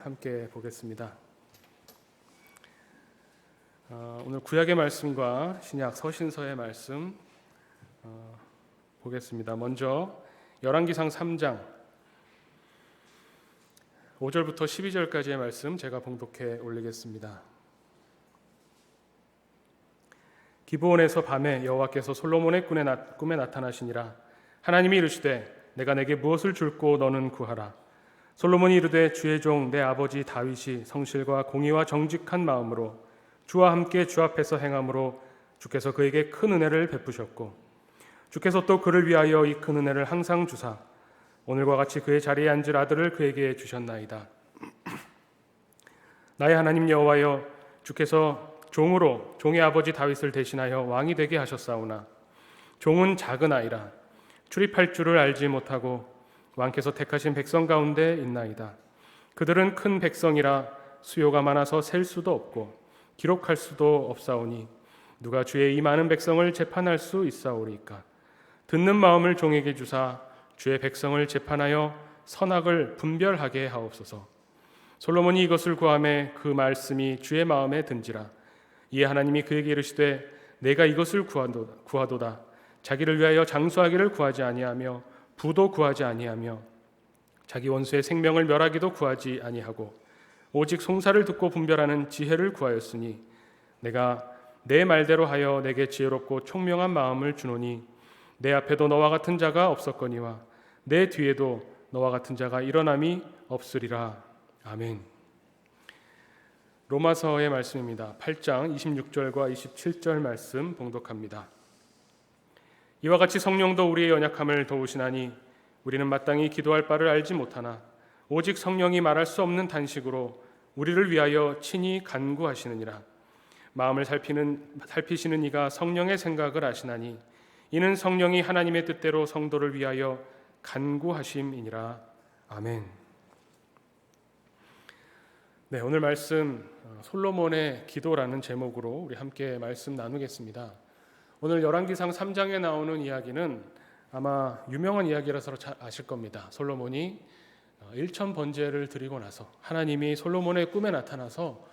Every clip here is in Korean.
함께 보겠습니다. 오늘 구약의 말씀과 신약 서신서의 말씀 보겠습니다. 먼저 열왕기상 3장 5절부터 12절까지의 말씀 제가 봉독해 올리겠습니다. 기브온에서 밤에 여호와께서 솔로몬의 꿈에 나타나시니라. 하나님이 이르시되 내가 내게 무엇을 줄고 너는 구하라. 솔로몬이 이르되 주의 종 내 아버지 다윗이 성실과 공의와 정직한 마음으로 주와 함께 주 앞에서 행함으로 주께서 그에게 큰 은혜를 베푸셨고 주께서 또 그를 위하여 이 큰 은혜를 항상 주사 오늘과 같이 그의 자리에 앉을 아들을 그에게 주셨나이다. 나의 하나님 여호와여, 주께서 종으로 종의 아버지 다윗을 대신하여 왕이 되게 하셨사오나 종은 작은 아이라 출입할 줄을 알지 못하고 왕께서 택하신 백성 가운데 있나이다. 그들은 큰 백성이라 수요가 많아서 셀 수도 없고 기록할 수도 없사오니 누가 주의 이 많은 백성을 재판할 수 있사오리까. 듣는 마음을 종에게 주사 주의 백성을 재판하여 선악을 분별하게 하옵소서. 솔로몬이 이것을 구하매 그 말씀이 주의 마음에 든지라. 이에 하나님이 그에게 이르시되 내가 이것을 구하도다. 자기를 위하여 장수하기를 구하지 아니하며 부도 구하지 아니하며 자기 원수의 생명을 멸하기도 구하지 아니하고 오직 송사를 듣고 분별하는 지혜를 구하였으니 내가 내 말대로 하여 내게 지혜롭고 총명한 마음을 주노니 내 앞에도 너와 같은 자가 없었거니와 내 뒤에도 너와 같은 자가 일어남이 없으리라. 아멘. 로마서의 말씀입니다. 8장 26절과 27절 말씀 봉독합니다. 이와 같이 성령도 우리의 연약함을 도우시나니 우리는 마땅히 기도할 바를 알지 못하나 오직 성령이 말할 수 없는 단식으로 우리를 위하여 친히 간구하시느니라. 마음을 살피시는 이가 성령의 생각을 아시나니 이는 성령이 하나님의 뜻대로 성도를 위하여 간구하심이니라. 아멘. 네, 오늘 말씀 솔로몬의 기도라는 제목으로 우리 함께 말씀 나누겠습니다. 오늘 열왕기상 3장에 나오는 이야기는 아마 유명한 이야기라서 잘 아실 겁니다. 솔로몬이 1천 번제를 드리고 나서 하나님이 솔로몬의 꿈에 나타나서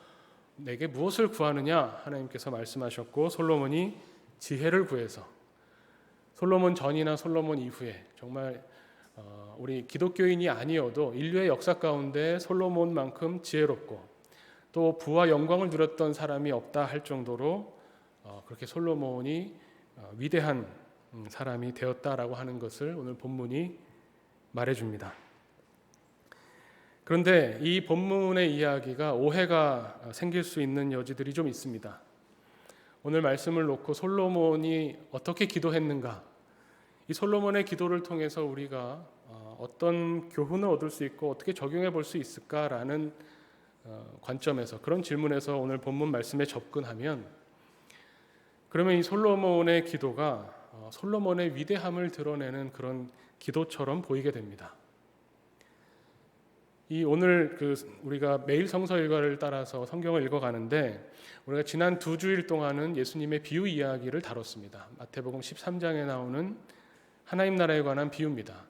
내게 무엇을 구하느냐 하나님께서 말씀하셨고 솔로몬이 지혜를 구해서 솔로몬 전이나 솔로몬 이후에 정말 우리 기독교인이 아니어도 인류의 역사 가운데 솔로몬만큼 지혜롭고 또 부와 영광을 누렸던 사람이 없다 할 정도로 그렇게 솔로몬이 위대한 사람이 되었다라고 하는 것을 오늘 본문이 말해줍니다. 그런데 이 본문의 이야기가 오해가 생길 수 있는 여지들이 좀 있습니다. 오늘 말씀을 놓고 솔로몬이 어떻게 기도했는가, 이 솔로몬의 기도를 통해서 우리가 어떤 교훈을 얻을 수 있고 어떻게 적용해 볼 수 있을까라는 관점에서 그런 질문에서 오늘 본문 말씀에 접근하면 그러면 이 솔로몬의 기도가 솔로몬의 위대함을 드러내는 그런 기도처럼 보이게 됩니다. 이 오늘 우리가 매일 성서 일과를 따라서 성경을 읽어가는데 우리가 지난 2주일 동안은 예수님의 비유 이야기를 다뤘습니다. 마태복음 13장에 나오는 하나님 나라에 관한 비유입니다.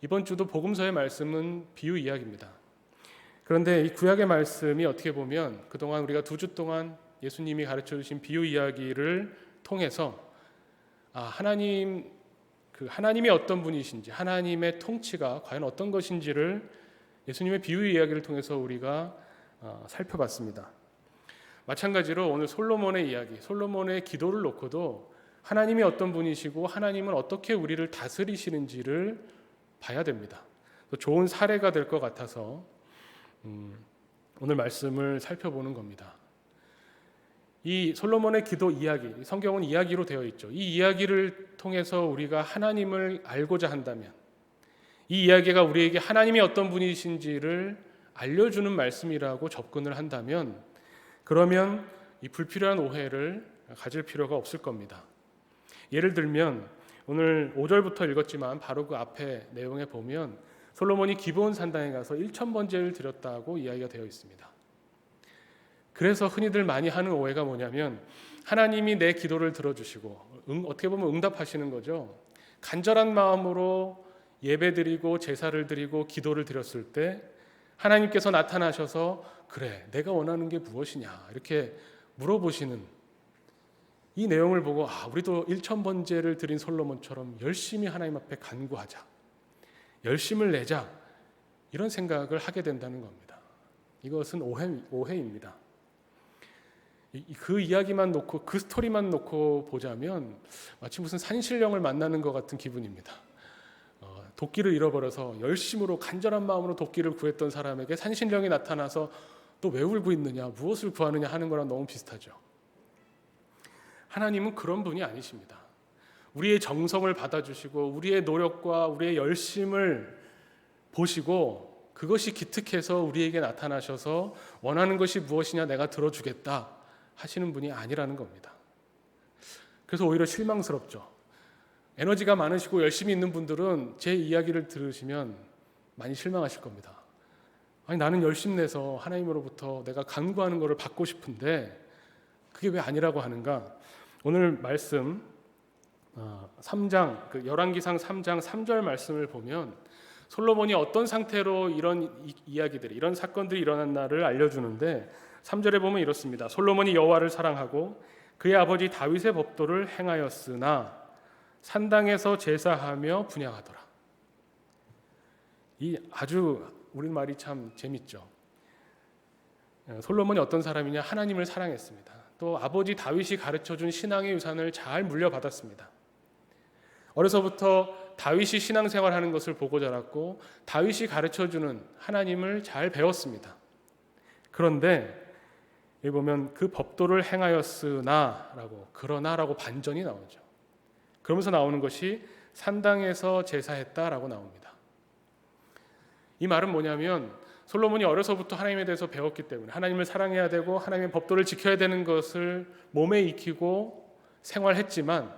이번 주도 복음서의 말씀은 비유 이야기입니다. 그런데 이 구약의 말씀이 어떻게 보면 그동안 우리가 2주 동안 예수님이 가르쳐 주신 비유 이야기를 통해서 하나님이 어떤 분이신지 하나님의 통치가 과연 어떤 것인지를 예수님의 비유 이야기를 통해서 우리가 살펴봤습니다. 마찬가지로 오늘 솔로몬의 이야기, 솔로몬의 기도를 놓고도 하나님이 어떤 분이시고 하나님은 어떻게 우리를 다스리시는지를 봐야 됩니다. 좋은 사례가 될 것 같아서 오늘 말씀을 살펴보는 겁니다. 이 솔로몬의 기도 이야기, 성경은 이야기로 되어 있죠. 이 이야기를 통해서 우리가 하나님을 알고자 한다면 이 이야기가 우리에게 하나님이 어떤 분이신지를 알려주는 말씀이라고 접근을 한다면 그러면 이 불필요한 오해를 가질 필요가 없을 겁니다. 예를 들면 오늘 5절부터 읽었지만 바로 그 앞에 내용에 보면 솔로몬이 기브온 산당에 가서 1,000번제를 드렸다고 이야기가 되어 있습니다. 그래서 흔히들 많이 하는 오해가 뭐냐면 하나님이 내 기도를 들어주시고 어떻게 보면 응답하시는 거죠. 간절한 마음으로 예배드리고 제사를 드리고 기도를 드렸을 때 하나님께서 나타나셔서 그래, 내가 원하는 게 무엇이냐 이렇게 물어보시는 이 내용을 보고 우리도 1,000번제를 드린 솔로몬처럼 열심히 하나님 앞에 간구하자, 열심을 내자, 이런 생각을 하게 된다는 겁니다. 이것은 오해입니다. 그 이야기만 놓고, 그 스토리만 놓고 보자면 마치 무슨 산신령을 만나는 것 같은 기분입니다. 도끼를 잃어버려서 열심으로 간절한 마음으로 도끼를 구했던 사람에게 산신령이 나타나서 또 왜 울고 있느냐, 무엇을 구하느냐 하는 거랑 너무 비슷하죠. 하나님은 그런 분이 아니십니다. 우리의 정성을 받아주시고 우리의 노력과 우리의 열심을 보시고 그것이 기특해서 우리에게 나타나셔서 원하는 것이 무엇이냐 내가 들어주겠다 하시는 분이 아니라는 겁니다. 그래서 오히려 실망스럽죠. 에너지가 많으시고 열심히 있는 분들은 제 이야기를 들으시면 많이 실망하실 겁니다. 아니, 나는 열심 내서 하나님으로부터 내가 간구하는 것을 받고 싶은데 그게 왜 아니라고 하는가? 오늘 말씀 3장, 열왕기상 3장 3절 말씀을 보면 솔로몬이 어떤 상태로 이런 이야기들이, 이런 사건들이 일어난 날을 알려주는데 3절에 보면 이렇습니다. 솔로몬이 여호와를 사랑하고 그의 아버지 다윗의 법도를 행하였으나 산당에서 제사하며 분향하더라. 이 아주 우리말이 참 재밌죠. 솔로몬이 어떤 사람이냐? 하나님을 사랑했습니다. 또 아버지 다윗이 가르쳐준 신앙의 유산을 잘 물려받았습니다. 어려서부터 다윗이 신앙생활하는 것을 보고 자랐고 다윗이 가르쳐주는 하나님을 잘 배웠습니다. 그런데 여기 보면 그 법도를 행하였으나라고, 그러나라고 반전이 나오죠. 그러면서 나오는 것이 산당에서 제사했다라고 나옵니다. 이 말은 뭐냐면 솔로몬이 어려서부터 하나님에 대해서 배웠기 때문에 하나님을 사랑해야 되고 하나님의 법도를 지켜야 되는 것을 몸에 익히고 생활했지만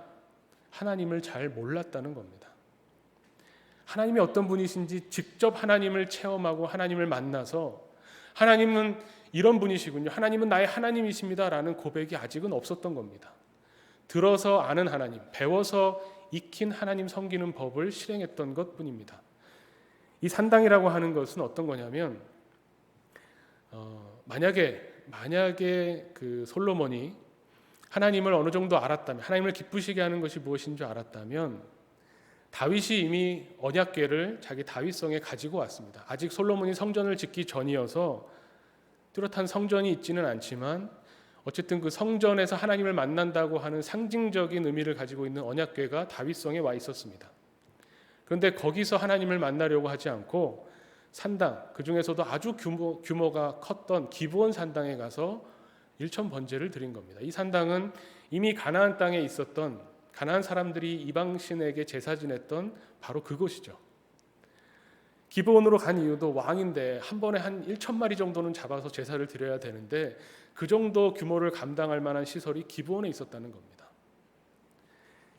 하나님을 잘 몰랐다는 겁니다. 하나님이 어떤 분이신지 직접 하나님을 체험하고 하나님을 만나서 하나님은 이런 분이시군요, 하나님은 나의 하나님이십니다 라는 고백이 아직은 없었던 겁니다. 들어서 아는 하나님, 배워서 익힌 하나님 섬기는 법을 실행했던 것뿐입니다. 이 산당이라고 하는 것은 어떤 거냐면 만약에 그 솔로몬이 하나님을 어느 정도 알았다면, 하나님을 기쁘시게 하는 것이 무엇인 줄 알았다면 다윗이 이미 언약궤를 자기 다윗성에 가지고 왔습니다. 아직 솔로몬이 성전을 짓기 전이어서 뚜렷한 성전이 있지는 않지만 어쨌든 그 성전에서 하나님을 만난다고 하는 상징적인 의미를 가지고 있는 언약궤가 다윗성에 와 있었습니다. 그런데 거기서 하나님을 만나려고 하지 않고 산당, 그 중에서도 아주 규모가 컸던 기브온 산당에 가서 1,000번제를 드린 겁니다. 이 산당은 이미 가나안 땅에 있었던 가나안 사람들이 이방신에게 제사 지냈던 바로 그곳이죠. 기브온으로 간 이유도 왕인데 한 번에 한 1,000마리 정도는 잡아서 제사를 드려야 되는데 그 정도 규모를 감당할 만한 시설이 기브온에 있었다는 겁니다.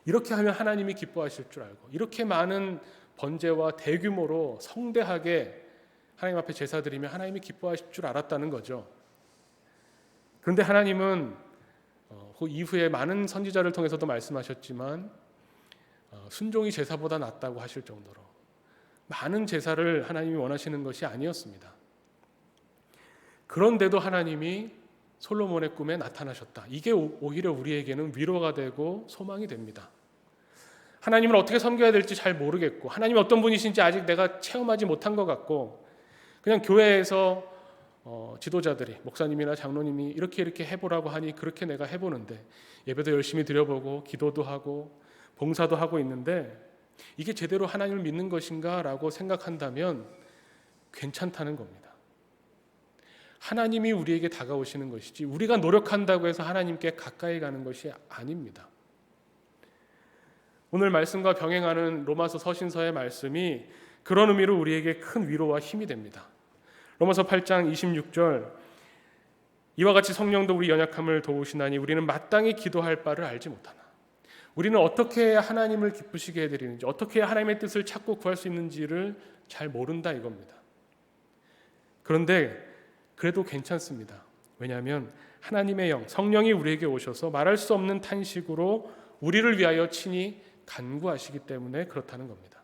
이렇게 하면 하나님이 기뻐하실 줄 알고 이렇게 많은 번제와 대규모로 성대하게 하나님 앞에 제사 드리면 하나님이 기뻐하실 줄 알았다는 거죠. 그런데 하나님은 그 이후에 많은 선지자를 통해서도 말씀하셨지만 순종이 제사보다 낫다고 하실 정도로 많은 제사를 하나님이 원하시는 것이 아니었습니다. 그런데도 하나님이 솔로몬의 꿈에 나타나셨다. 이게 오히려 우리에게는 위로가 되고 소망이 됩니다. 하나님을 어떻게 섬겨야 될지 잘 모르겠고 하나님이 어떤 분이신지 아직 내가 체험하지 못한 것 같고 그냥 교회에서 지도자들이, 목사님이나 장로님이 이렇게 해보라고 하니 그렇게 내가 해보는데 예배도 열심히 드려보고 기도도 하고 봉사도 하고 있는데 이게 제대로 하나님을 믿는 것인가 라고 생각한다면 괜찮다는 겁니다. 하나님이 우리에게 다가오시는 것이지 우리가 노력한다고 해서 하나님께 가까이 가는 것이 아닙니다. 오늘 말씀과 병행하는 로마서 서신서의 말씀이 그런 의미로 우리에게 큰 위로와 힘이 됩니다. 로마서 8장 26절, 이와 같이 성령도 우리 연약함을 도우시나니 우리는 마땅히 기도할 바를 알지 못하나. 우리는 어떻게 해야 하나님을 기쁘시게 해드리는지, 어떻게 해야 하나님의 뜻을 찾고 구할 수 있는지를 잘 모른다 이겁니다. 그런데 그래도 괜찮습니다. 왜냐하면 하나님의 영, 성령이 우리에게 오셔서 말할 수 없는 탄식으로 우리를 위하여 친히 간구하시기 때문에 그렇다는 겁니다.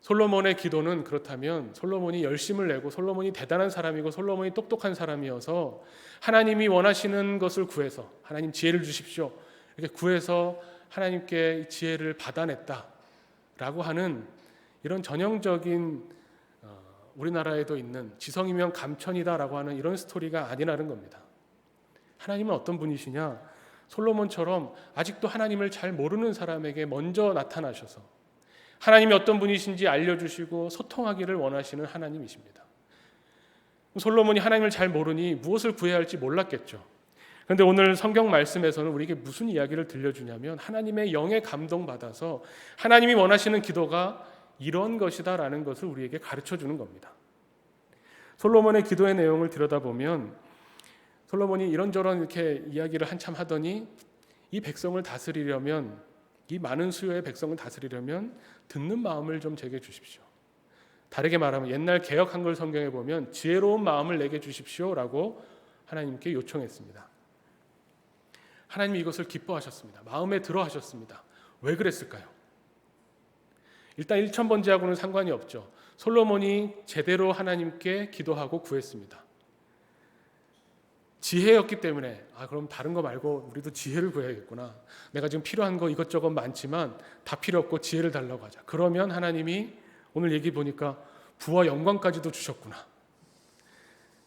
솔로몬의 기도는 그렇다면 솔로몬이 열심을 내고 솔로몬이 대단한 사람이고 솔로몬이 똑똑한 사람이어서 하나님이 원하시는 것을 구해서 하나님 지혜를 주십시오 이렇게 구해서 하나님께 지혜를 받아냈다라고 하는 이런 전형적인 우리나라에도 있는 지성이면 감천이다라고 하는 이런 스토리가 아니라는 겁니다. 하나님은 어떤 분이시냐? 솔로몬처럼 아직도 하나님을 잘 모르는 사람에게 먼저 나타나셔서 하나님이 어떤 분이신지 알려주시고 소통하기를 원하시는 하나님이십니다. 솔로몬이 하나님을 잘 모르니 무엇을 구해야 할지 몰랐겠죠. 그런데 오늘 성경 말씀에서는 우리에게 무슨 이야기를 들려주냐면 하나님의 영에 감동받아서 하나님이 원하시는 기도가 이런 것이다라는 것을 우리에게 가르쳐주는 겁니다. 솔로몬의 기도의 내용을 들여다보면 솔로몬이 이런저런 이렇게 이야기를 한참 하더니 이 백성을 다스리려면 이 많은 수요의 백성을 다스리려면 듣는 마음을 좀 제게 주십시오. 다르게 말하면 옛날 개역 한글 성경에 보면 지혜로운 마음을 내게 주십시오라고 하나님께 요청했습니다. 하나님이 이것을 기뻐하셨습니다. 마음에 들어 하셨습니다. 왜 그랬을까요? 일단 1000번째하고는 상관이 없죠. 솔로몬이 제대로 하나님께 기도하고 구했습니다. 지혜였기 때문에 그럼 다른 거 말고 우리도 지혜를 구해야겠구나. 내가 지금 필요한 거 이것저것 많지만 다 필요 없고 지혜를 달라고 하자. 그러면 하나님이 오늘 얘기 보니까 부와 영광까지도 주셨구나.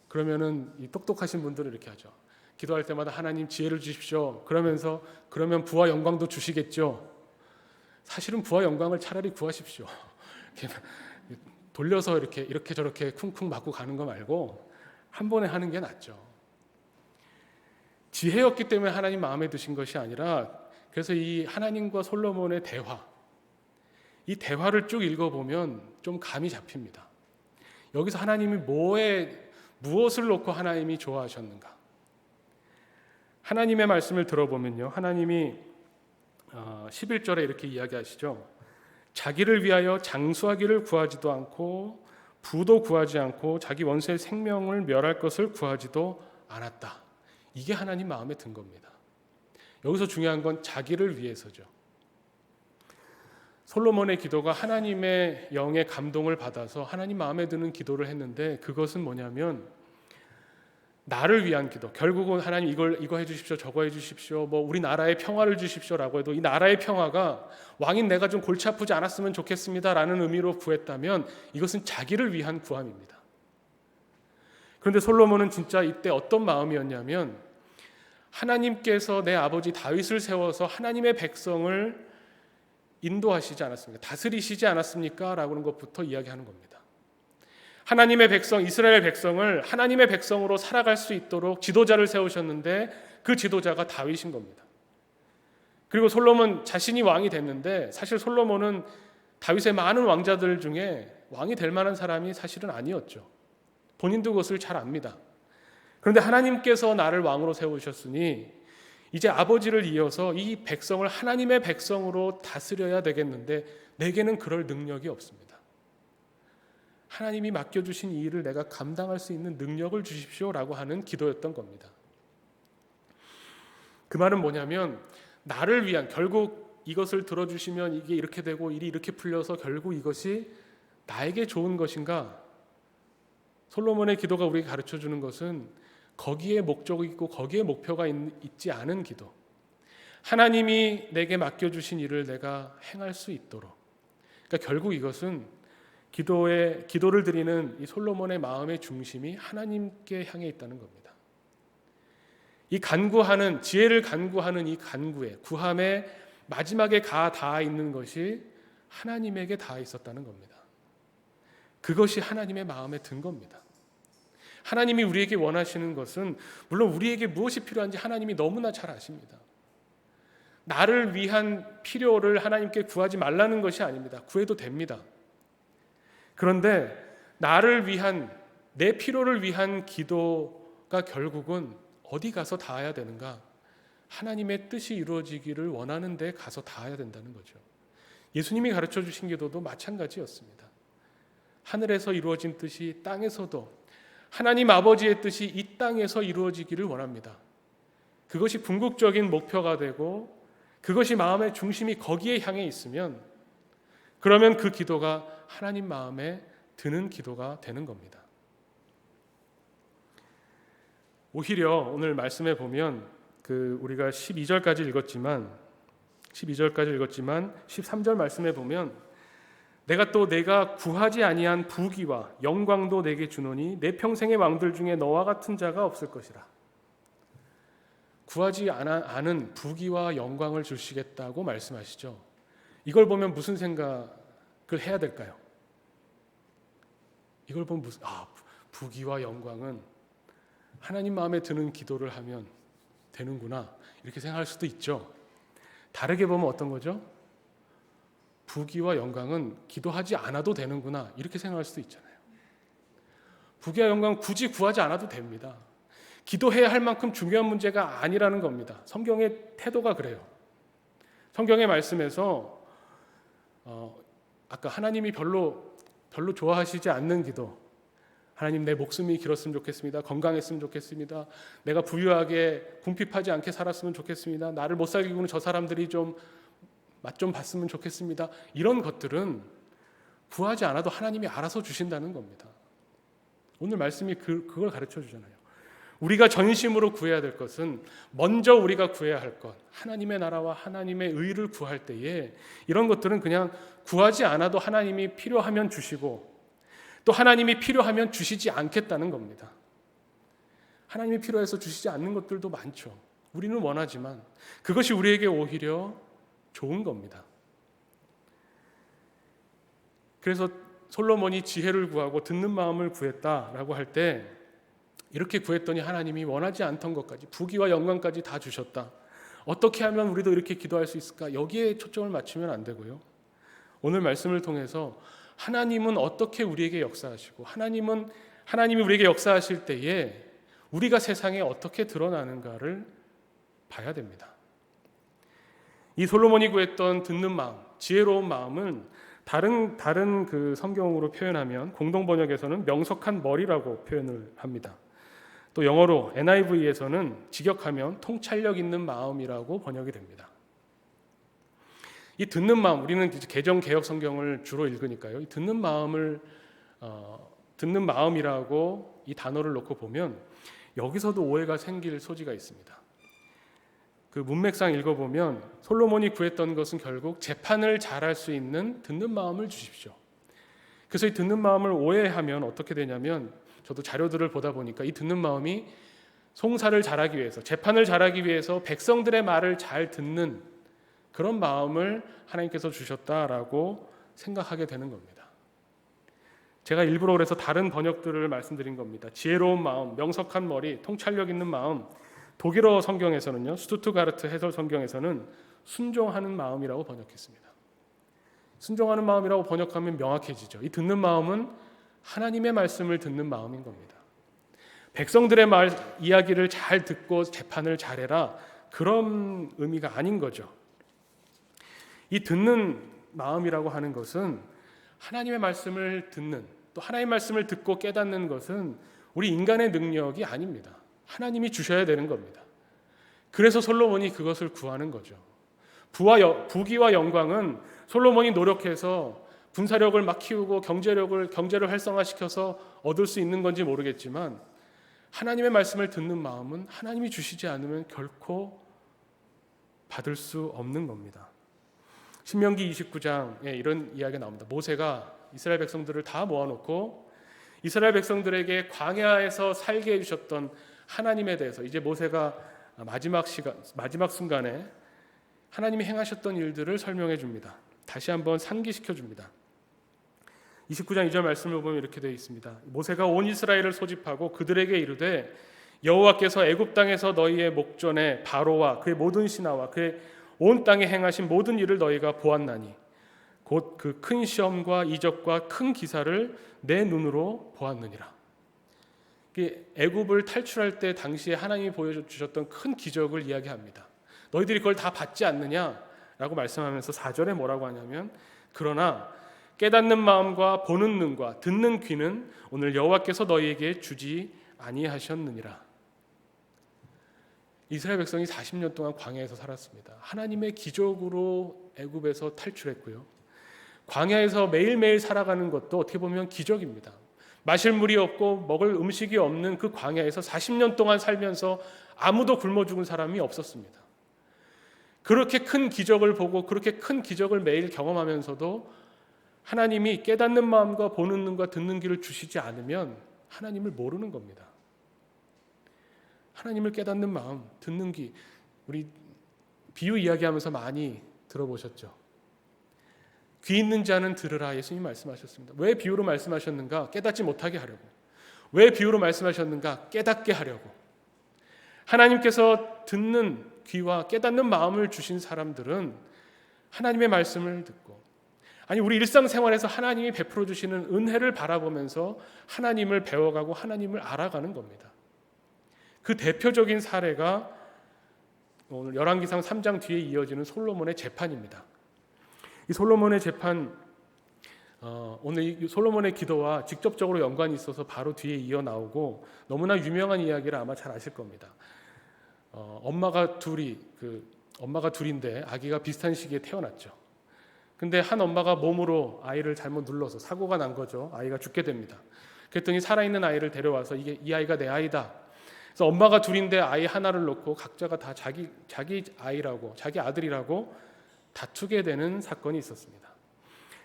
그러면은 이 똑똑하신 분들은 이렇게 하죠. 기도할 때마다 하나님 지혜를 주십시오. 그러면 부와 영광도 주시겠죠. 사실은 부와 영광을 차라리 구하십시오. 돌려서 이렇게 저렇게 쿵쿵 맞고 가는 거 말고 한 번에 하는 게 낫죠. 지혜였기 때문에 하나님 마음에 드신 것이 아니라 그래서 이 하나님과 솔로몬의 대화 이 대화를 쭉 읽어보면 좀 감이 잡힙니다. 여기서 하나님이 무엇을 놓고 하나님이 좋아하셨는가? 하나님의 말씀을 들어보면요. 하나님이 11절에 이렇게 이야기하시죠. 자기를 위하여 장수하기를 구하지도 않고 부도 구하지 않고 자기 원수의 생명을 멸할 것을 구하지도 않았다. 이게 하나님 마음에 든 겁니다. 여기서 중요한 건 자기를 위해서죠. 솔로몬의 기도가 하나님의 영의 감동을 받아서 하나님 마음에 드는 기도를 했는데 그것은 뭐냐면 나를 위한 기도. 결국은 하나님 이거 해주십시오, 저거 해주십시오, 뭐 우리 나라의 평화를 주십시오라고 해도 이 나라의 평화가 왕인 내가 좀 골치 아프지 않았으면 좋겠습니다라는 의미로 구했다면 이것은 자기를 위한 구함입니다. 그런데 솔로몬은 진짜 이때 어떤 마음이었냐면 하나님께서 내 아버지 다윗을 세워서 하나님의 백성을 인도하시지 않았습니까? 다스리시지 않았습니까? 라고 하는 것부터 이야기하는 겁니다. 하나님의 백성, 이스라엘 백성을 하나님의 백성으로 살아갈 수 있도록 지도자를 세우셨는데 그 지도자가 다윗인 겁니다. 그리고 솔로몬 자신이 왕이 됐는데 사실 솔로몬은 다윗의 많은 왕자들 중에 왕이 될 만한 사람이 사실은 아니었죠. 본인도 그것을 잘 압니다. 그런데 하나님께서 나를 왕으로 세우셨으니 이제 아버지를 이어서 이 백성을 하나님의 백성으로 다스려야 되겠는데 내게는 그럴 능력이 없습니다. 하나님이 맡겨주신 이 일을 내가 감당할 수 있는 능력을 주십시오라고 하는 기도였던 겁니다. 그 말은 뭐냐면 나를 위한 결국 이것을 들어주시면 이게 이렇게 되고 일이 이렇게 풀려서 결국 이것이 나에게 좋은 것인가? 솔로몬의 기도가 우리에게 가르쳐주는 것은 거기에 목적이 있고 거기에 목표가 있지 않은 기도. 하나님이 내게 맡겨주신 일을 내가 행할 수 있도록. 그러니까 결국 이것은 기도를 드리는 이 솔로몬의 마음의 중심이 하나님께 향해 있다는 겁니다. 이 간구하는 지혜를 간구하는 이 간구에 구함의 마지막에 닿아 있는 것이 하나님에게 닿아 있었다는 겁니다. 그것이 하나님의 마음에 든 겁니다. 하나님이 우리에게 원하시는 것은 물론 우리에게 무엇이 필요한지 하나님이 너무나 잘 아십니다. 나를 위한 필요를 하나님께 구하지 말라는 것이 아닙니다. 구해도 됩니다. 그런데 나를 위한 내 필요를 위한 기도가 결국은 어디 가서 닿아야 되는가? 하나님의 뜻이 이루어지기를 원하는 데 가서 닿아야 된다는 거죠. 예수님이 가르쳐 주신 기도도 마찬가지였습니다. 하늘에서 이루어진 뜻이 땅에서도 하나님 아버지의 뜻이 이 땅에서 이루어지기를 원합니다. 그것이 궁극적인 목표가 되고 그것이 마음의 중심이 거기에 향해 있으면 그러면 그 기도가 하나님 마음에 드는 기도가 되는 겁니다. 오히려 오늘 말씀에 보면 우리가 12절까지 읽었지만 13절 말씀에 보면 내가 구하지 아니한 부귀와 영광도 내게 주노니 내 평생의 왕들 중에 너와 같은 자가 없을 것이라. 구하지 않은 부귀와 영광을 주시겠다고 말씀하시죠. 이걸 보면 무슨 생각을 해야 될까요? 이걸 보면 부귀와 영광은 하나님 마음에 드는 기도를 하면 되는구나, 이렇게 생각할 수도 있죠. 다르게 보면 어떤 거죠? 부귀와 영광은 기도하지 않아도 되는구나, 이렇게 생각할 수도 있잖아요. 부귀와 영광 굳이 구하지 않아도 됩니다. 기도해야 할 만큼 중요한 문제가 아니라는 겁니다. 성경의 태도가 그래요. 성경의 말씀에서 아까 하나님이 별로 좋아하시지 않는 기도, 하나님 내 목숨이 길었으면 좋겠습니다. 건강했으면 좋겠습니다. 내가 부유하게 궁핍하지 않게 살았으면 좋겠습니다. 나를 못 살리고는 저 사람들이 맛 좀 봤으면 좋겠습니다. 이런 것들은 구하지 않아도 하나님이 알아서 주신다는 겁니다. 오늘 말씀이 그걸 가르쳐 주잖아요. 우리가 전심으로 구해야 될 것은, 먼저 우리가 구해야 할 것, 하나님의 나라와 하나님의 의를 구할 때에 이런 것들은 그냥 구하지 않아도 하나님이 필요하면 주시고 또 하나님이 필요하면 주시지 않겠다는 겁니다. 하나님이 필요해서 주시지 않는 것들도 많죠. 우리는 원하지만 그것이 우리에게 오히려 좋은 겁니다. 그래서 솔로몬이 지혜를 구하고 듣는 마음을 구했다라고 할 때 이렇게 구했더니 하나님이 원하지 않던 것까지, 부귀와 영광까지 다 주셨다. 어떻게 하면 우리도 이렇게 기도할 수 있을까? 여기에 초점을 맞추면 안 되고요. 오늘 말씀을 통해서 하나님은 어떻게 우리에게 역사하시고 하나님이 우리에게 역사하실 때에 우리가 세상에 어떻게 드러나는가를 봐야 됩니다. 이 솔로몬이 구했던 듣는 마음, 지혜로운 마음은 다른 그 성경으로 표현하면 공동 번역에서는 명석한 머리라고 표현을 합니다. 또 영어로 NIV에서는 직역하면 통찰력 있는 마음이라고 번역이 됩니다. 이 듣는 마음, 우리는 개정 개역 성경을 주로 읽으니까요. 이 듣는 마음이라고 이 단어를 놓고 보면 여기서도 오해가 생길 소지가 있습니다. 그 문맥상 읽어보면 솔로몬이 구했던 것은 결국 재판을 잘할 수 있는 듣는 마음을 주십시오. 그래서 이 듣는 마음을 오해하면 어떻게 되냐면, 저도 자료들을 보다 보니까 이 듣는 마음이 송사를 잘하기 위해서, 재판을 잘하기 위해서 백성들의 말을 잘 듣는 그런 마음을 하나님께서 주셨다라고 생각하게 되는 겁니다. 제가 일부러 그래서 다른 번역들을 말씀드린 겁니다. 지혜로운 마음, 명석한 머리, 통찰력 있는 마음. 독일어 성경에서는요, 스투트가르트 해설 성경에서는 순종하는 마음이라고 번역했습니다. 순종하는 마음이라고 번역하면 명확해지죠. 이 듣는 마음은 하나님의 말씀을 듣는 마음인 겁니다. 백성들의 이야기를 잘 듣고 재판을 잘해라, 그런 의미가 아닌 거죠. 이 듣는 마음이라고 하는 것은 하나님의 말씀을 듣는, 또 하나님의 말씀을 듣고 깨닫는 것은 우리 인간의 능력이 아닙니다. 하나님이 주셔야 되는 겁니다. 그래서 솔로몬이 그것을 구하는 거죠. 부귀와 영광은 솔로몬이 노력해서 군사력을 막 키우고 경제를 활성화시켜서 얻을 수 있는 건지 모르겠지만, 하나님의 말씀을 듣는 마음은 하나님이 주시지 않으면 결코 받을 수 없는 겁니다. 신명기 29장에 이런 이야기가 나옵니다. 모세가 이스라엘 백성들을 다 모아놓고 이스라엘 백성들에게 광야에서 살게 해주셨던 하나님에 대해서, 이제 모세가 마지막 순간에 하나님이 행하셨던 일들을 설명해 줍니다. 다시 한번 상기시켜 줍니다. 29장 2절 말씀을 보면 이렇게 되어 있습니다. 모세가 온 이스라엘을 소집하고 그들에게 이르되, 여호와께서 애굽 땅에서 너희의 목전에 바로와 그의 모든 신하와 그의 온 땅에 행하신 모든 일을 너희가 보았나니 곧 그 큰 시험과 이적과 큰 기사를 내 눈으로 보았느니라. 애굽을 탈출할 때 당시에 하나님이 보여주셨던 큰 기적을 이야기합니다. 너희들이 그걸 다 받지 않느냐라고 말씀하면서 4절에 뭐라고 하냐면, 그러나 깨닫는 마음과 보는 눈과 듣는 귀는 오늘 여호와께서 너희에게 주지 아니하셨느니라. 이스라엘 백성이 40년 동안 광야에서 살았습니다. 하나님의 기적으로 애굽에서 탈출했고요. 광야에서 매일매일 살아가는 것도 어떻게 보면 기적입니다. 마실 물이 없고 먹을 음식이 없는 그 광야에서 40년 동안 살면서 아무도 굶어 죽은 사람이 없었습니다. 그렇게 큰 기적을 보고 그렇게 큰 기적을 매일 경험하면서도 하나님이 깨닫는 마음과 보는 눈과 듣는 귀를 주시지 않으면 하나님을 모르는 겁니다. 하나님을 깨닫는 마음, 듣는 귀, 우리 비유 이야기하면서 많이 들어보셨죠? 귀 있는 자는 들으라, 예수님 말씀하셨습니다. 왜 비유로 말씀하셨는가? 깨닫지 못하게 하려고. 왜 비유로 말씀하셨는가? 깨닫게 하려고. 하나님께서 듣는 귀와 깨닫는 마음을 주신 사람들은 하나님의 말씀을 듣고, 아니 우리 일상생활에서 하나님이 베풀어 주시는 은혜를 바라보면서 하나님을 배워가고 하나님을 알아가는 겁니다. 그 대표적인 사례가 오늘 열왕기상 3장 뒤에 이어지는 솔로몬의 재판입니다. 이 솔로몬의 재판, 오늘 이 솔로몬의 기도와 직접적으로 연관이 있어서 바로 뒤에 이어 나오고 너무나 유명한 이야기를 아마 잘 아실 겁니다. 엄마가 둘인데 아기가 비슷한 시기에 태어났죠. 근데 한 엄마가 몸으로 아이를 잘못 눌러서 사고가 난 거죠. 아이가 죽게 됩니다. 그랬더니 살아있는 아이를 데려와서 이 아이가 내 아이다. 그래서 엄마가 둘인데 아이 하나를 놓고 각자가 다 자기 아이라고, 자기 아들이라고 다투게 되는 사건이 있었습니다.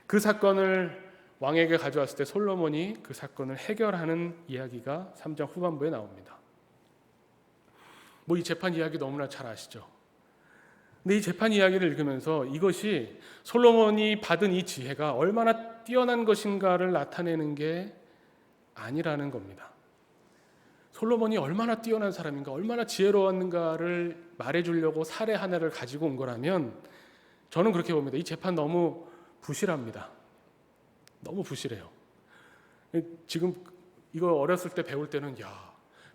그 사건을 왕에게 가져왔을 때 솔로몬이 그 사건을 해결하는 이야기가 3장 후반부에 나옵니다. 이 재판 이야기 너무나 잘 아시죠? 근데 이 재판 이야기를 읽으면서 이것이 솔로몬이 받은 이 지혜가 얼마나 뛰어난 것인가를 나타내는 게 아니라는 겁니다. 솔로몬이 얼마나 뛰어난 사람인가, 얼마나 지혜로웠는가를 말해주려고 사례 하나를 가지고 온 거라면 저는 그렇게 봅니다. 이 재판 너무 부실합니다. 너무 부실해요. 지금 이거 어렸을 때 배울 때는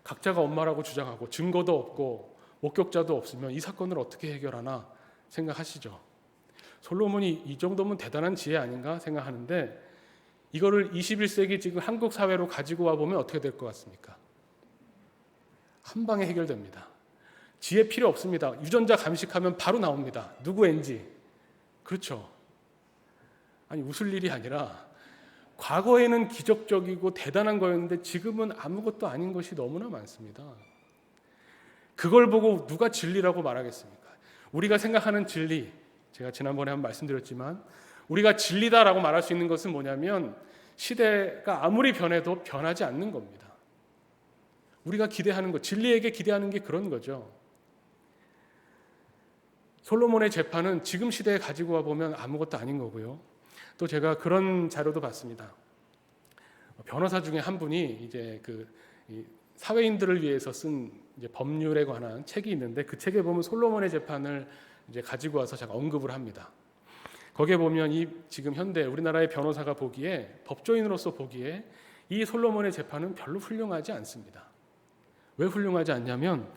각자가 엄마라고 주장하고 증거도 없고 목격자도 없으면 이 사건을 어떻게 해결하나 생각하시죠. 솔로몬이 이 정도면 대단한 지혜 아닌가 생각하는데 이거를 21세기 지금 한국 사회로 가지고 와보면 어떻게 될 것 같습니까? 한 방에 해결됩니다. 지혜 필요 없습니다. 유전자 감식하면 바로 나옵니다. 누구 N지. 그렇죠. 아니 웃을 일이 아니라 과거에는 기적적이고 대단한 거였는데 지금은 아무것도 아닌 것이 너무나 많습니다. 그걸 보고 누가 진리라고 말하겠습니까? 우리가 생각하는 진리, 제가 지난번에 한번 말씀드렸지만 우리가 진리다라고 말할 수 있는 것은 뭐냐면 시대가 아무리 변해도 변하지 않는 겁니다. 우리가 기대하는 것, 진리에게 기대하는 게 그런 거죠. 솔로몬의 재판은 지금 시대에 가지고 와 보면 아무것도 아닌 거고요. 또 제가 그런 자료도 봤습니다. 변호사 중에 한 분이 이제 사회인들을 위해서 쓴 이제 법률에 관한 책이 있는데 그 책에 보면 솔로몬의 재판을 이제 가지고 와서 제가 언급을 합니다. 거기에 보면 이 지금 현대 우리나라의 변호사가 보기에, 법조인으로서 보기에 이 솔로몬의 재판은 별로 훌륭하지 않습니다. 왜 훌륭하지 않냐면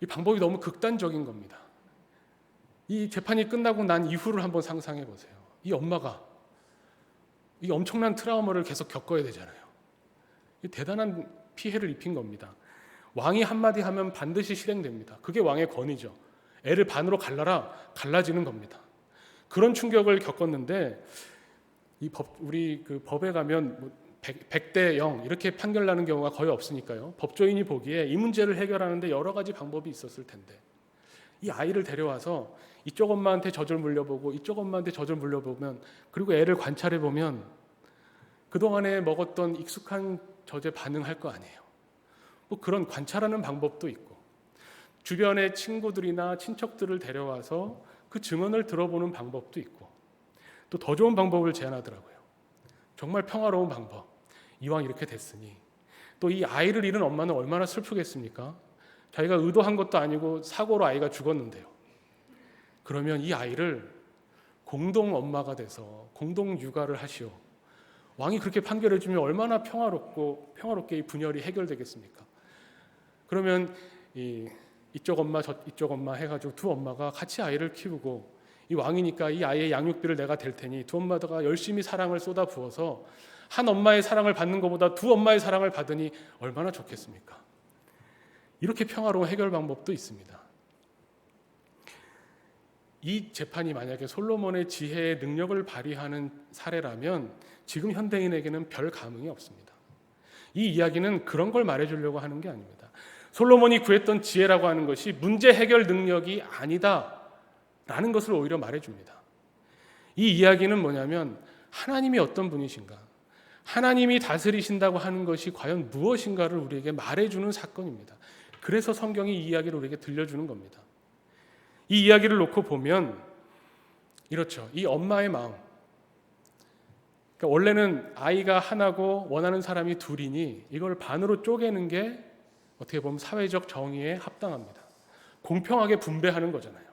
이 방법이 너무 극단적인 겁니다. 이 재판이 끝나고 난 이후를 한번 상상해 보세요. 이 엄마가 이 엄청난 트라우마를 계속 겪어야 되잖아요. 이 대단한 피해를 입힌 겁니다. 왕이 한마디 하면 반드시 실행됩니다. 그게 왕의 권위죠. 애를 반으로 갈라라, 갈라지는 겁니다. 그런 충격을 겪었는데 우리 법에 가면 100대 0 이렇게 판결 나는 경우가 거의 없으니까요. 법조인이 보기에 이 문제를 해결하는데 여러 가지 방법이 있었을 텐데 이 아이를 데려와서 이쪽 엄마한테 젖을 물려보고 이쪽 엄마한테 젖을 물려보면, 그리고 애를 관찰해 보면 그동안에 먹었던 익숙한 젖에 반응할 거 아니에요. 그런 관찰하는 방법도 있고 주변의 친구들이나 친척들을 데려와서 그 증언을 들어보는 방법도 있고 또 더 좋은 방법을 제안하더라고요. 정말 평화로운 방법. 이왕 이렇게 됐으니 또 이 아이를 잃은 엄마는 얼마나 슬프겠습니까? 자기가 의도한 것도 아니고 사고로 아이가 죽었는데요. 그러면 이 아이를 공동 엄마가 돼서 공동 육아를 하시오. 왕이 그렇게 판결해 주면 얼마나 평화롭게 이 분열이 해결되겠습니까? 그러면 이쪽 엄마 이쪽 엄마 해가지고 두 엄마가 같이 아이를 키우고, 이 왕이니까 이 아이의 양육비를 내가 댈 테니 두 엄마가 열심히 사랑을 쏟아 부어서 한 엄마의 사랑을 받는 것보다 두 엄마의 사랑을 받으니 얼마나 좋겠습니까? 이렇게 평화로운 해결 방법도 있습니다. 이 재판이 만약에 솔로몬의 지혜의 능력을 발휘하는 사례라면 지금 현대인에게는 별 감흥이 없습니다. 이 이야기는 그런 걸 말해주려고 하는 게 아닙니다. 솔로몬이 구했던 지혜라고 하는 것이 문제 해결 능력이 아니다라는 것을 오히려 말해줍니다. 이 이야기는 뭐냐면 하나님이 어떤 분이신가, 하나님이 다스리신다고 하는 것이 과연 무엇인가를 우리에게 말해주는 사건입니다. 그래서 성경이 이 이야기를 우리에게 들려주는 겁니다. 이 이야기를 놓고 보면 이렇죠. 이 엄마의 마음. 그러니까 원래는 아이가 하나고 원하는 사람이 둘이니 이걸 반으로 쪼개는 게 어떻게 보면 사회적 정의에 합당합니다. 공평하게 분배하는 거잖아요.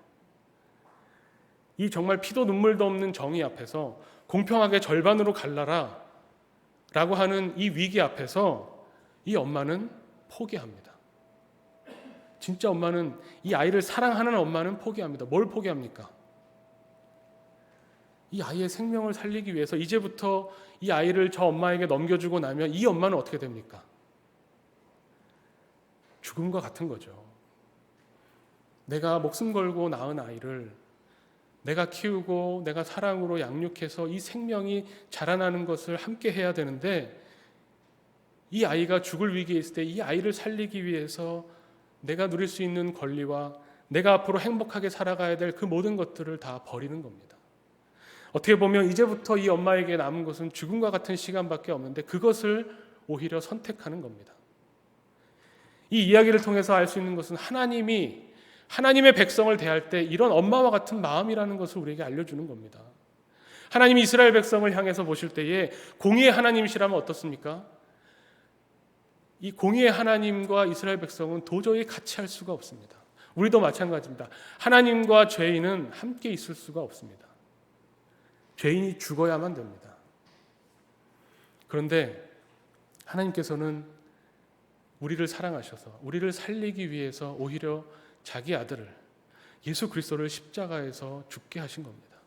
이 정말 피도 눈물도 없는 정의 앞에서 공평하게 절반으로 갈라라 라고 하는 이 위기 앞에서 이 엄마는 포기합니다. 진짜 엄마는, 이 아이를 사랑하는 엄마는 포기합니다. 뭘 포기합니까? 이 아이의 생명을 살리기 위해서 이제부터 이 아이를 저 엄마에게 넘겨주고 나면 이 엄마는 어떻게 됩니까? 죽음과 같은 거죠. 내가 목숨 걸고 낳은 아이를 내가 키우고 내가 사랑으로 양육해서 이 생명이 자라나는 것을 함께 해야 되는데, 이 아이가 죽을 위기에 있을 때 이 아이를 살리기 위해서 내가 누릴 수 있는 권리와 내가 앞으로 행복하게 살아가야 될 그 모든 것들을 다 버리는 겁니다. 어떻게 보면 이제부터 이 엄마에게 남은 것은 죽음과 같은 시간밖에 없는데 그것을 오히려 선택하는 겁니다. 이 이야기를 통해서 알 수 있는 것은 하나님의 백성을 대할 때 이런 엄마와 같은 마음이라는 것을 우리에게 알려주는 겁니다. 하나님이 이스라엘 백성을 향해서 보실 때에 공의의 하나님이시라면 어떻습니까? 이 공의의 하나님과 이스라엘 백성은 도저히 같이 할 수가 없습니다. 우리도 마찬가지입니다. 하나님과 죄인은 함께 있을 수가 없습니다. 죄인이 죽어야만 됩니다. 그런데 하나님께서는 우리를 사랑하셔서 우리를 살리기 위해서 오히려 자기 아들을, 예수 그리스도를 십자가에서 죽게 하신 겁니다.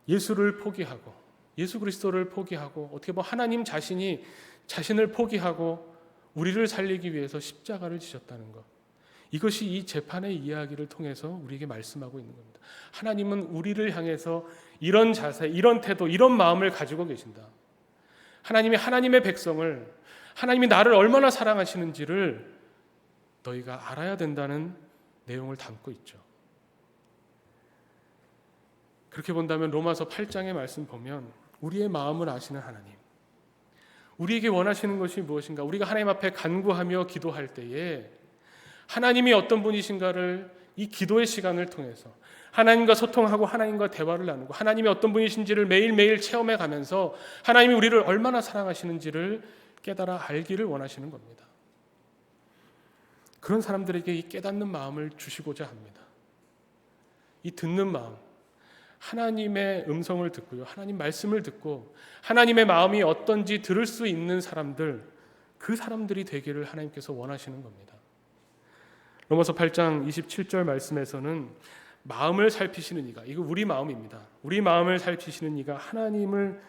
예수를 포기하고, 예수 그리스도를 포기하고, 어떻게 보면 하나님 자신이 자신을 포기하고 우리를 살리기 위해서 십자가를 지셨다는 것, 이것이 이 재판의 이야기를 통해서 우리에게 말씀하고 있는 겁니다. 하나님은 우리를 향해서 이런 자세, 이런 태도, 이런 마음을 가지고 계신다. 하나님이 하나님의 백성을, 하나님이 나를 얼마나 사랑하시는지를 너희가 알아야 된다는 내용을 담고 있죠. 그렇게 본다면 로마서 8장의 말씀 보면 우리의 마음을 아시는 하나님, 우리에게 원하시는 것이 무엇인가, 우리가 하나님 앞에 간구하며 기도할 때에 하나님이 어떤 분이신가를 이 기도의 시간을 통해서 하나님과 소통하고 하나님과 대화를 나누고 하나님이 어떤 분이신지를 매일매일 체험해 가면서 하나님이 우리를 얼마나 사랑하시는지를 깨달아 알기를 원하시는 겁니다. 그런 사람들에게 이 깨닫는 마음을 주시고자 합니다. 이 듣는 마음, 하나님의 음성을 듣고요, 하나님 말씀을 듣고 하나님의 마음이 어떤지 들을 수 있는 사람들, 그 사람들이 되기를 하나님께서 원하시는 겁니다. 로마서 8장 27절 말씀에서는 마음을 살피시는 이가, 이거 우리 마음입니다. 우리 마음을 살피시는 이가 하나님을,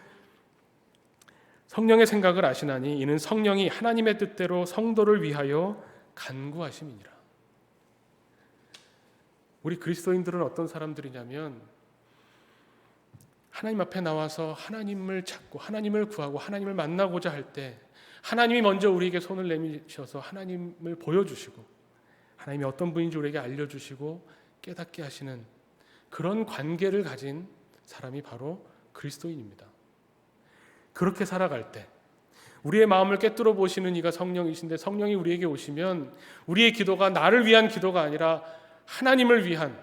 성령의 생각을 아시나니 이는 성령이 하나님의 뜻대로 성도를 위하여 간구하심이니라. 우리 그리스도인들은 어떤 사람들이냐면 하나님 앞에 나와서 하나님을 찾고 하나님을 구하고 하나님을 만나고자 할 때 하나님이 먼저 우리에게 손을 내미셔서 하나님을 보여주시고 하나님이 어떤 분인지 우리에게 알려주시고 깨닫게 하시는 그런 관계를 가진 사람이 바로 그리스도인입니다. 그렇게 살아갈 때 우리의 마음을 꿰뚫어 보시는 이가 성령이신데, 성령이 우리에게 오시면 우리의 기도가 나를 위한 기도가 아니라 하나님을 위한,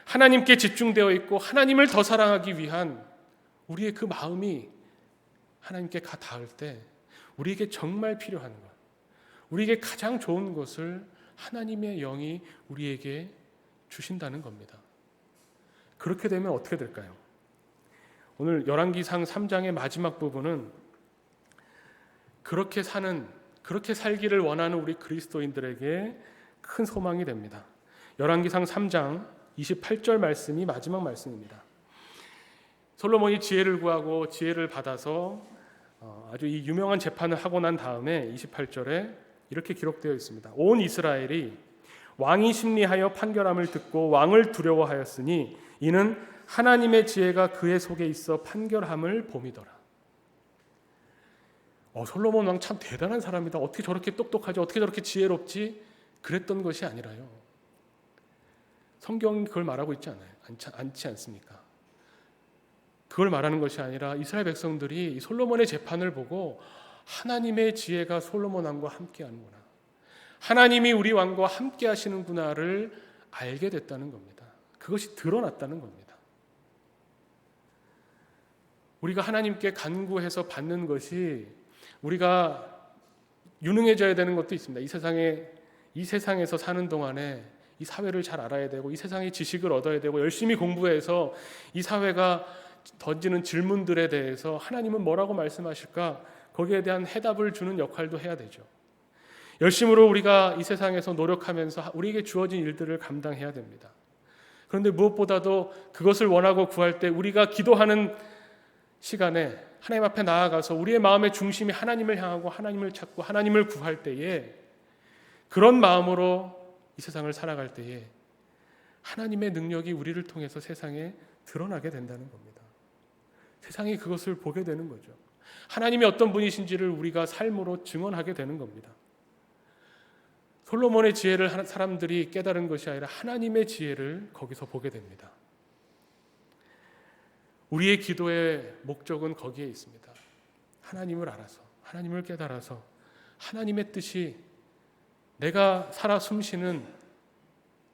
하나님께 집중되어 있고 하나님을 더 사랑하기 위한 우리의 그 마음이 하나님께 가 닿을 때 우리에게 정말 필요한 것, 우리에게 가장 좋은 것을 하나님의 영이 우리에게 주신다는 겁니다. 그렇게 되면 어떻게 될까요? 오늘 열왕기상 3장의 마지막 부분은 그렇게 살기를 원하는 우리 그리스도인들에게 큰 소망이 됩니다. 열왕기상 3장 28절 말씀이 마지막 말씀입니다. 솔로몬이 지혜를 구하고 지혜를 받아서 아주 이 유명한 재판을 하고 난 다음에 28절에 이렇게 기록되어 있습니다. 온 이스라엘이 왕이 심리하여 판결함을 듣고 왕을 두려워하였으니 이는 하나님의 지혜가 그의 속에 있어 판결함을 봄이더라. 솔로몬 왕 참 대단한 사람이다. 어떻게 저렇게 똑똑하지? 어떻게 저렇게 지혜롭지? 그랬던 것이 아니라요. 성경이 그걸 말하고 있지 않지 않습니까? 그걸 말하는 것이 아니라 이스라엘 백성들이 솔로몬의 재판을 보고 하나님의 지혜가 솔로몬 왕과 함께하는구나, 하나님이 우리 왕과 함께 하시는구나를 알게 됐다는 겁니다. 그것이 드러났다는 겁니다. 우리가 하나님께 간구해서 받는 것이 우리가 유능해져야 되는 것도 있습니다. 이 세상에서 사는 동안에 이 사회를 잘 알아야 되고 이 세상의 지식을 얻어야 되고 열심히 공부해서 이 사회가 던지는 질문들에 대해서 하나님은 뭐라고 말씀하실까? 거기에 대한 해답을 주는 역할도 해야 되죠. 열심으로 우리가 이 세상에서 노력하면서 우리에게 주어진 일들을 감당해야 됩니다. 그런데 무엇보다도 그것을 원하고 구할 때 우리가 기도하는 시간에 하나님 앞에 나아가서 우리의 마음의 중심이 하나님을 향하고 하나님을 찾고 하나님을 구할 때에, 그런 마음으로 이 세상을 살아갈 때에 하나님의 능력이 우리를 통해서 세상에 드러나게 된다는 겁니다. 세상이 그것을 보게 되는 거죠. 하나님이 어떤 분이신지를 우리가 삶으로 증언하게 되는 겁니다. 솔로몬의 지혜를 사람들이 깨달은 것이 아니라 하나님의 지혜를 거기서 보게 됩니다. 우리의 기도의 목적은 거기에 있습니다. 하나님을 알아서, 하나님을 깨달아서 하나님의 뜻이 내가 살아 숨쉬는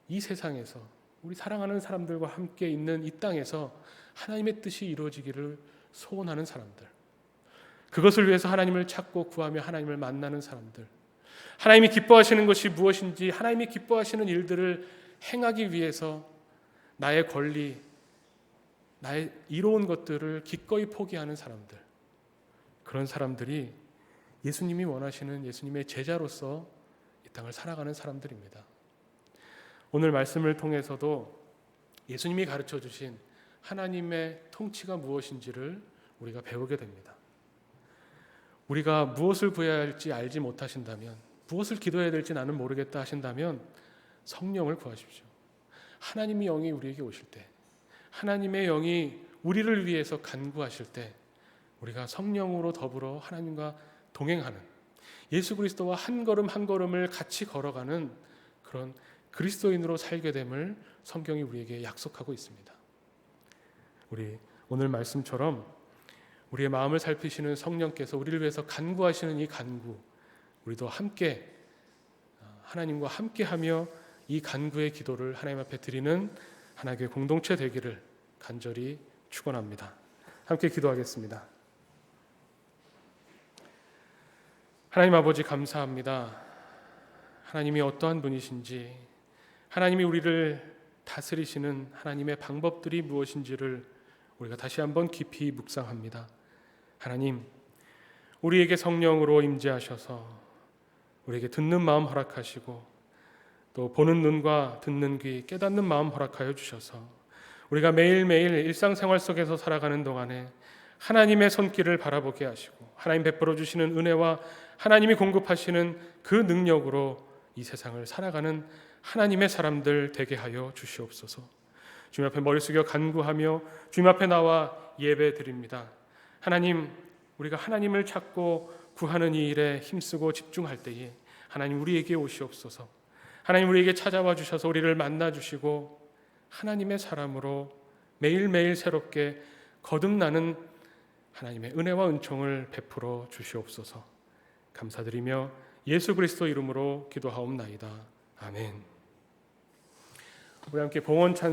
이 세상에서, 우리 사랑하는 사람들과 함께 있는 이 땅에서 하나님의 뜻이 이루어지기를 소원하는 사람들, 그것을 위해서 하나님을 찾고 구하며 하나님을 만나는 사람들, 하나님이 기뻐하시는 것이 무엇인지 하나님이 기뻐하시는 일들을 행하기 위해서 나의 권리, 나의 이로운 것들을 기꺼이 포기하는 사람들, 그런 사람들이 예수님이 원하시는 예수님의 제자로서 이 땅을 살아가는 사람들입니다. 오늘 말씀을 통해서도 예수님이 가르쳐 주신 하나님의 통치가 무엇인지를 우리가 배우게 됩니다. 우리가 무엇을 구해야 할지 알지 못하신다면, 무엇을 기도해야 될지 나는 모르겠다 하신다면 성령을 구하십시오. 하나님의 영이 우리에게 오실 때, 하나님의 영이 우리를 위해서 간구하실 때 우리가 성령으로 더불어 하나님과 동행하는, 예수 그리스도와 한 걸음 한 걸음을 같이 걸어가는 그런 그리스도인으로 살게 됨을 성경이 우리에게 약속하고 있습니다. 우리 오늘 말씀처럼 우리의 마음을 살피시는 성령께서 우리를 위해서 간구하시는 이 간구, 우리도 함께 하나님과 함께하며 이 간구의 기도를 하나님 앞에 드리는 하나님의 공동체 되기를 간절히 축원합니다. 함께 기도하겠습니다. 하나님 아버지, 감사합니다. 하나님이 어떠한 분이신지, 하나님이 우리를 다스리시는 하나님의 방법들이 무엇인지를 우리가 다시 한번 깊이 묵상합니다. 하나님, 우리에게 성령으로 임재하셔서 우리에게 듣는 마음 허락하시고 또 보는 눈과 듣는 귀, 깨닫는 마음 허락하여 주셔서 우리가 매일매일 일상생활 속에서 살아가는 동안에 하나님의 손길을 바라보게 하시고 하나님 베풀어 주시는 은혜와 하나님이 공급하시는 그 능력으로 이 세상을 살아가는 하나님의 사람들 되게 하여 주시옵소서. 주님 앞에 머리 숙여 간구하며 주님 앞에 나와 예배 드립니다. 하나님, 우리가 하나님을 찾고 구하는 이 일에 힘쓰고 집중할 때에 하나님 우리에게 오시옵소서. 하나님 우리에게 찾아와 주셔서 우리를 만나 주시고 하나님의 사람으로 매일매일 새롭게 거듭나는 하나님의 은혜와 은총을 베풀어 주시옵소서. 감사드리며 예수 그리스도 이름으로 기도하옵나이다. 아멘. 우리 함께 봉헌 찬